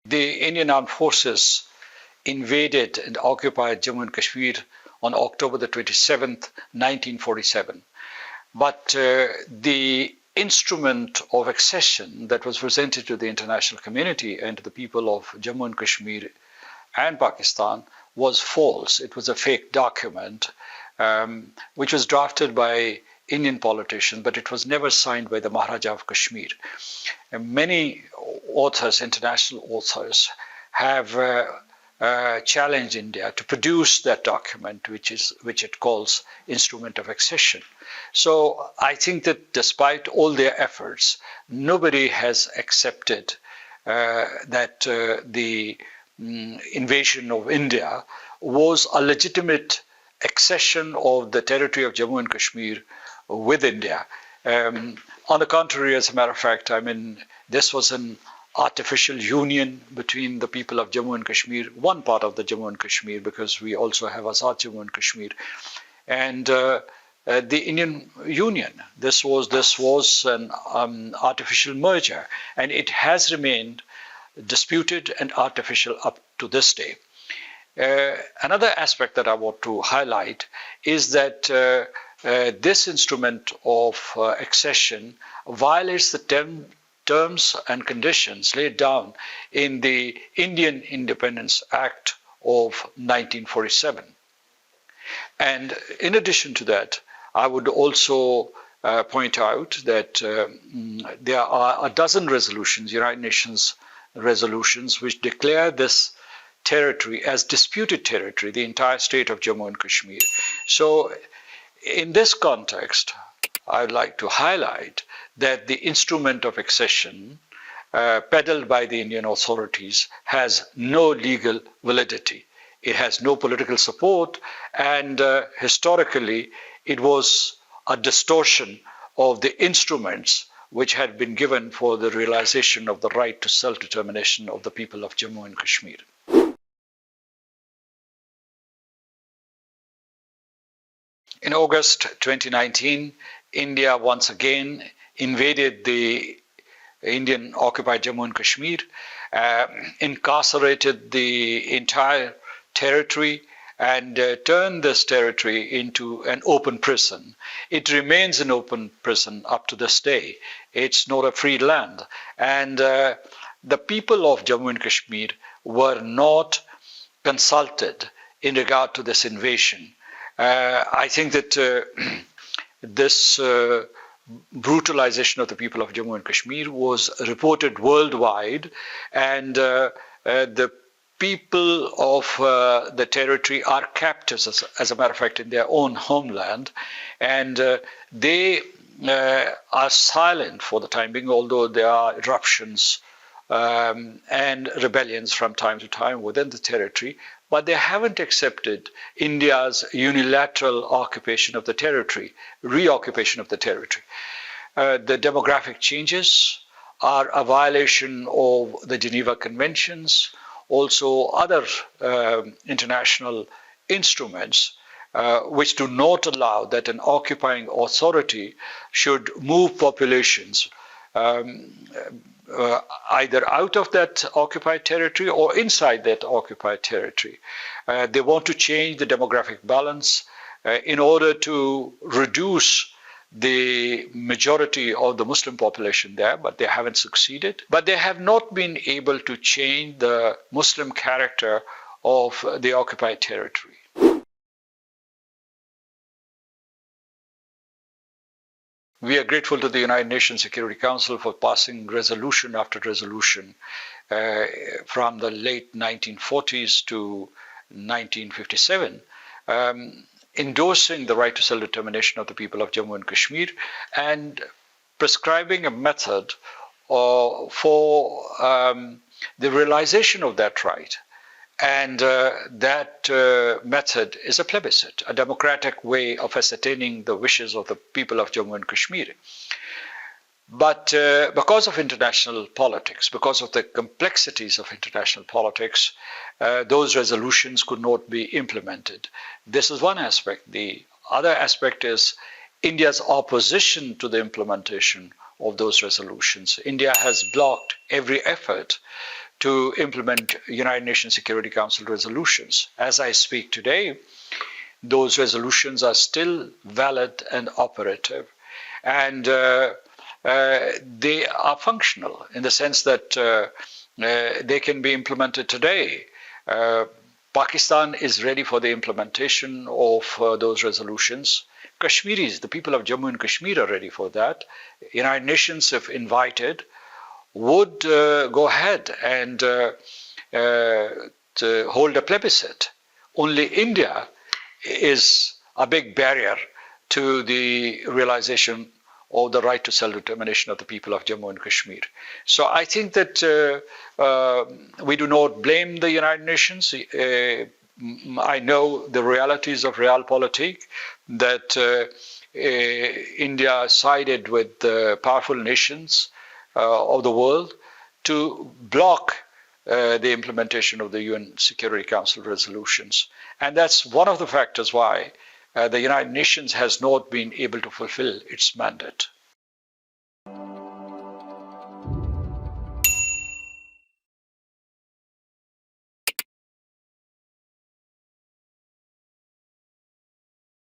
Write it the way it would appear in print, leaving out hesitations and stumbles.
The Indian Armed Forces invaded and occupied Jammu and Kashmir on October the 27th, 1947. But the instrument of accession that was presented to the international community and to the people of Jammu and Kashmir and Pakistan was false. It was a fake document which was drafted by Indian politicians, but it was never signed by the Maharaja of Kashmir. And many authors, international authors, have challenged India to produce that document, which it calls Instrument of Accession. So I think that despite all their efforts, nobody has accepted that the invasion of India was a legitimate accession of the territory of Jammu and Kashmir with India. On the contrary, as a matter of fact, this was an artificial union between the people of Jammu and Kashmir, one part of the Jammu and Kashmir, because we also have Azad Jammu and Kashmir, and the Indian Union. This was an artificial merger, and it has remained disputed and artificial up to this day. Another aspect that I want to highlight is that this instrument of accession violates the terms and conditions laid down in the Indian Independence Act of 1947. And in addition to that, I would also point out that there are a dozen resolutions, United Nations resolutions, which declare this territory as disputed territory, the entire state of Jammu and Kashmir. So in this context, I'd like to highlight that the instrument of accession peddled by the Indian authorities has no legal validity. It has no political support, and historically, it was a distortion of the instruments which had been given for the realization of the right to self-determination of the people of Jammu and Kashmir. In August 2019, India once again invaded the Indian occupied Jammu and Kashmir, incarcerated the entire territory, and turned this territory into an open prison. It remains an open prison up to this day. It's not a free land. And the people of Jammu and Kashmir were not consulted in regard to this invasion. I think that this brutalization of the people of Jammu and Kashmir was reported worldwide, and the people of the territory are captives, as a matter of fact, in their own homeland, and they are silent for the time being, although there are eruptions and rebellions from time to time within the territory, but they haven't accepted India's unilateral occupation of the territory, reoccupation of the territory. The demographic changes are a violation of the Geneva Conventions, also other international instruments which do not allow that an occupying authority should move populations either out of that occupied territory or inside that occupied territory. They want to change the demographic balance in order to reduce the majority of the Muslim population there, but they haven't succeeded. But they have not been able to change the Muslim character of the occupied territory. We are grateful to the United Nations Security Council for passing resolution after resolution from the late 1940s to 1957, endorsing the right to self-determination of the people of Jammu and Kashmir and prescribing a method for the realization of that right. And that method is a plebiscite, a democratic way of ascertaining the wishes of the people of Jammu and Kashmir. But because of international politics, because of the complexities of international politics, those resolutions could not be implemented. This is one aspect. The other aspect is India's opposition to the implementation of those resolutions. India has blocked every effort to implement United Nations Security Council resolutions. As I speak today, those resolutions are still valid and operative. And they are functional in the sense that they can be implemented today. Pakistan is ready for the implementation of those resolutions. Kashmiris, the people of Jammu and Kashmir, are ready for that. United Nations, if invited, would go ahead and to hold a plebiscite. Only India is a big barrier to the realization of the right to self-determination of the people of Jammu and Kashmir. So I think that we do not blame the United Nations. I know the realities of realpolitik, that India sided with the powerful nations of the world to block the implementation of the UN Security Council resolutions. And that's one of the factors why the United Nations has not been able to fulfill its mandate.